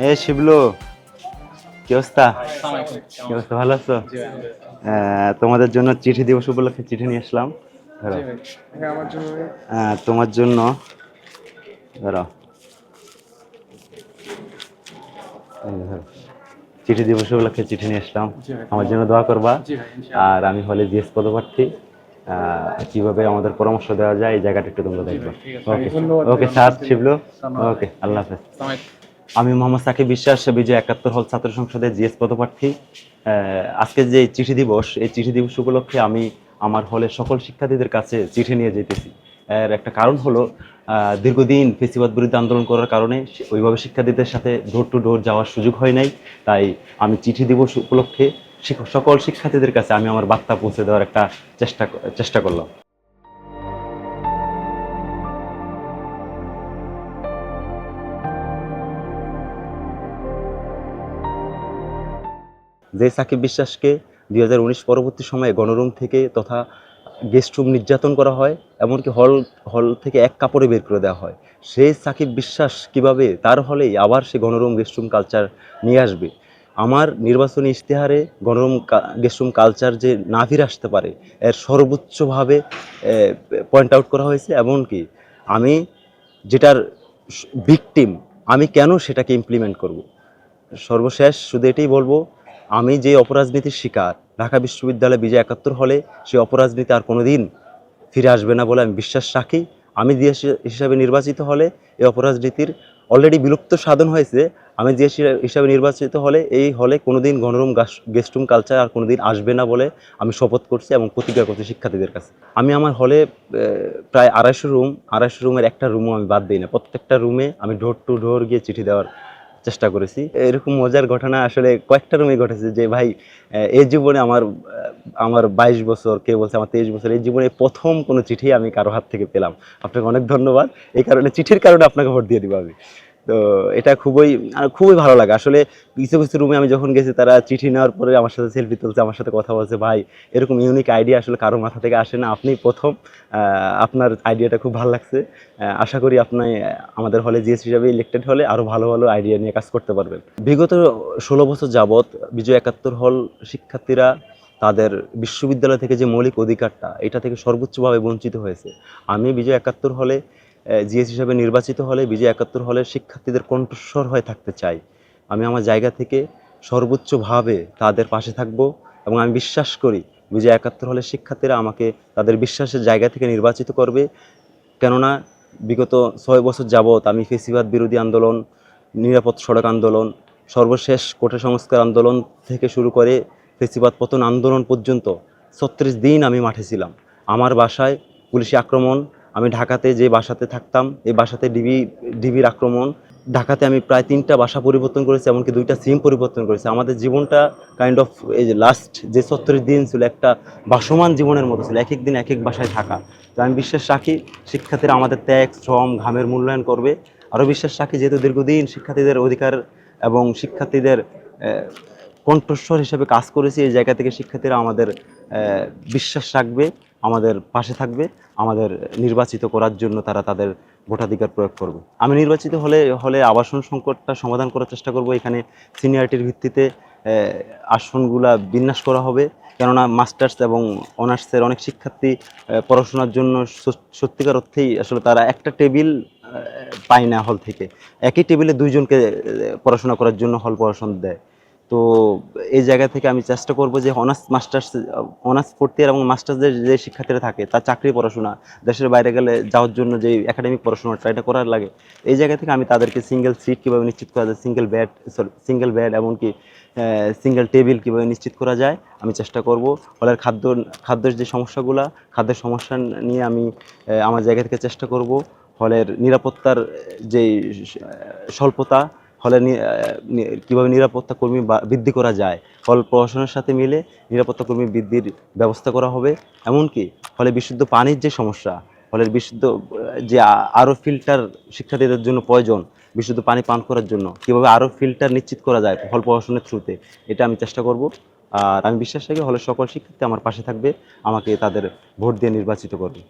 এ শিবলু, কি অবস্থা? কি অবস্থা, ভালো আছো? তোমাদের জন্য চিঠি দিবস উপলক্ষে চিঠি নিয়ে আসলাম। ধরো, তোমার জন্য ধরো, ধরো, চিঠি দিবস উপলক্ষে চিঠি নিয়ে আসলাম। আমার জন্য দোয়া করবা। আর আমি হলে জিএস পদপ্রার্থী, কিভাবে আমাদের পরামর্শ দেওয়া যায় এই জায়গাটা একটু তোমরা দেখবে। ওকে ওকে স্যার শিবলু, ওকে, আল্লাহ হাফেজ। আমি মোহাম্মদ সাকিব বিশ্বাস, বিজয় 71 হল ছাত্র সংসদের জিএস পদপ্রার্থী। আজকে যে চিঠি দিবস, এই চিঠি দিবস উপলক্ষে আমি আমার হলের সকল শিক্ষার্থীদের কাছে চিঠি নিয়ে যেতেছি। এর একটা কারণ হলো, দীর্ঘদিন ফেসিবাদ বিরুদ্ধে আন্দোলন করার কারণে ওইভাবে শিক্ষার্থীদের সাথে ডোর টু ডোর যাওয়ার সুযোগ হয় নাই। তাই আমি চিঠি দিবস উপলক্ষে সকল শিক্ষার্থীদের কাছে আমি আমার বার্তা পৌঁছে দেওয়ার একটা চেষ্টা করলাম। যে সাকিব বিশ্বাসকে 2019 পরবর্তী সময়ে গণরুম থেকে তথা গেস্ট রুম নির্যাতন করা হয়, এমনকি হল থেকে এক কাপড়ে বের করে দেওয়া হয়, সেই সাকিব বিশ্বাস কিভাবে তার হলেই আবার সে গণরুম গেস্ট রুম কালচার নিয়ে আসবে? আমার নির্বাচনী ইশতেহারে গণরুম গেস্ট রুম কালচার যে না ফিরে আসতে পারে এর সর্বোচ্চভাবে পয়েন্ট আউট করা হয়েছে। এমনকি আমি যেটার ভিকটিম, আমি কেন সেটাকে ইমপ্লিমেন্ট করব? সর্বশেষ শুধু এটাই বলবো, আমি যে অপরাজনীতির শিকার, ঢাকা বিশ্ববিদ্যালয় বিজয় 71 হলে সেই অপরাজনীতি আর কোনোদিন ফিরে আসবে না বলে আমি বিশ্বাস রাখি। আমি জিএস হিসাবে নির্বাচিত হলে এই অপরাজনীতির অলরেডি বিলুপ্ত সাধন হয়েছে। আমি জিএস হিসাবে নির্বাচিত হলে এই হলে কোনোদিন গণরুম গেস্টরুম কালচার আর কোনোদিন আসবে না বলে আমি শপথ করছি এবং প্রতিজ্ঞা করছি শিক্ষার্থীদের কাছে। আমি আমার হলে প্রায় 250 রুমের একটা রুমও আমি বাদ দিই না। প্রত্যেকটা রুমে আমি ডোর টু ডোর গিয়ে চিঠি দেওয়ার চেষ্টা করেছি। এরকম মজার ঘটনা আসলে কয়েকটা রুমে ঘটেছে যে ভাই, এই জীবনে আমার আমার 22 বছর, কে বলছে আমার 23 বছর, এই জীবনে প্রথম কোনো চিঠি আমি কারো হাত থেকে পেলাম। আপনাকে অনেক ধন্যবাদ। এই কারণে চিঠির কারণে আপনাকে ভোট দিয়ে দিব আমি। তো এটা খুবই ভালো লাগে আসলে। কিছু কিছু রুমে আমি যখন গেছি, তারা চিঠি নেওয়ার পরে আমার সাথে সেলফি তুলছে, আমার সাথে কথা বলছে। ভাই, এরকম ইউনিক আইডিয়া আসলে কারো মাথা থেকে আসে না, আপনি প্রথম। আপনার আইডিয়াটা খুব ভালো লাগছে। আশা করি আপনি আমাদের হলে জিএস হিসাবে ইলেক্টেড হলে আরও ভালো ভালো আইডিয়া নিয়ে কাজ করতে পারবেন। বিগত 16 বছর যাবৎ বিজয় 71 হল শিক্ষার্থীরা তাদের বিশ্ববিদ্যালয় থেকে যে মৌলিক অধিকারটা, এটা থেকে সর্বোচ্চভাবে বঞ্চিত হয়েছে। আমি বিজয় 71 হলে জিএস হিসাবে নির্বাচিত হলে বিজয় 71 হলের শিক্ষার্থীদের কণ্ঠস্বর হয়ে থাকতে চাই। আমি আমার জায়গা থেকে সর্বোচ্চভাবে তাদের পাশে থাকব এবং আমি বিশ্বাস করি বিজয় 71 হলের শিক্ষার্থীরা আমাকে তাদের বিশ্বাসের জায়গা থেকে নির্বাচিত করবে। কেননা বিগত 6 বছর যাবৎ আমি ফেসিবাদ বিরোধী আন্দোলন, নিরাপদ সড়ক আন্দোলন, সর্বশেষ কোটা সংস্কার আন্দোলন থেকে শুরু করে ফেসিবাদ পতন আন্দোলন পর্যন্ত 36 দিন আমি মাঠে ছিলাম। আমার বাসায় পুলিশি আক্রমণ, আমি ঢাকাতে যে বাসাতে থাকতাম এই বাসাতে ডিবির আক্রমণ, ঢাকাতে আমি প্রায় 3টা বাসা পরিবর্তন করেছি, এমনকি 2টা সিম পরিবর্তন করেছি। আমাদের জীবনটা কাইন্ড অফ, এই যে লাস্ট যে 36 দিন ছিল, একটা ভাসমান জীবনের মতো ছিল, এক এক দিন এক এক বাসায় থাকা। তো আমি বিশ্বাস রাখি শিক্ষার্থীরা আমাদের ত্যাগ, শ্রম, ঘামের মূল্যায়ন করবে। আরও বিশ্বাস রাখি যেহেতু দীর্ঘদিন শিক্ষার্থীদের অধিকার এবং শিক্ষার্থীদের কণ্ঠস্বর হিসেবে কাজ করেছি, এই জায়গা থেকে শিক্ষার্থীরা আমাদের বিশ্বাস রাখবে, আমাদের পাশে থাকবে, আমাদের নির্বাচিত করার জন্য তারা তাদের ভোটাধিকার প্রয়োগ করবে। আমি নির্বাচিত হলে আবাসন সংকটটা সমাধান করার চেষ্টা করব। এখানে সিনিয়রিটির ভিত্তিতে আসনগুলা বিন্যাস করা হবে। কেননা মাস্টার্স এবং অনার্সের অনেক শিক্ষার্থী পড়াশোনার জন্য সত্যিকার অর্থেই আসলে তারা একটা টেবিল পায় না হল থেকে। একই টেবিলে 2 জনকে পড়াশোনা করার জন্য হল পড়াশোনা দেয়। তো এই জায়গা থেকে আমি চেষ্টা করব যে অনার্স ফোর্থ ইয়ার এবং মাস্টার্সের যে শিক্ষার্থীরা থাকে তার চাকরি পড়াশোনা, দেশের বাইরে গেলে যাওয়ার জন্য যে একাডেমিক পড়াশোনাটা এটা করার লাগে, এই জায়গা থেকে আমি তাদেরকে সিঙ্গেল সিট কীভাবে নিশ্চিত করা যায়, সিঙ্গেল বেড এমনকি সিঙ্গেল টেবিল কীভাবে নিশ্চিত করা যায় আমি চেষ্টা করব। হলের খাদ্যের যে সমস্যাগুলো, খাদ্যের সমস্যা নিয়ে আমি আমার জায়গা থেকে চেষ্টা করব। হলের নিরাপত্তার যে স্বল্পতা, হলে কীভাবে নিরাপত্তা কর্মী বৃদ্ধি করা যায়, হল প্রশাসনের সাথে মিলে নিরাপত্তা কর্মী বৃদ্ধির ব্যবস্থা করা হবে। এমনকি হলে বিশুদ্ধ পানির যে সমস্যা, হলের বিশুদ্ধ যে আরও ফিল্টার শিক্ষার্থীদের জন্য প্রয়োজন বিশুদ্ধ পানি পান করার জন্য, কীভাবে আরও ফিল্টার নিশ্চিত করা যায় হল প্রশাসনের থ্রুতে, এটা আমি চেষ্টা করব। আর আমি বিশ্বাস রাখি হলের সকল শিক্ষার্থী আমার পাশে থাকবে, আমাকে তাদের ভোট দিয়ে নির্বাচিত করবে।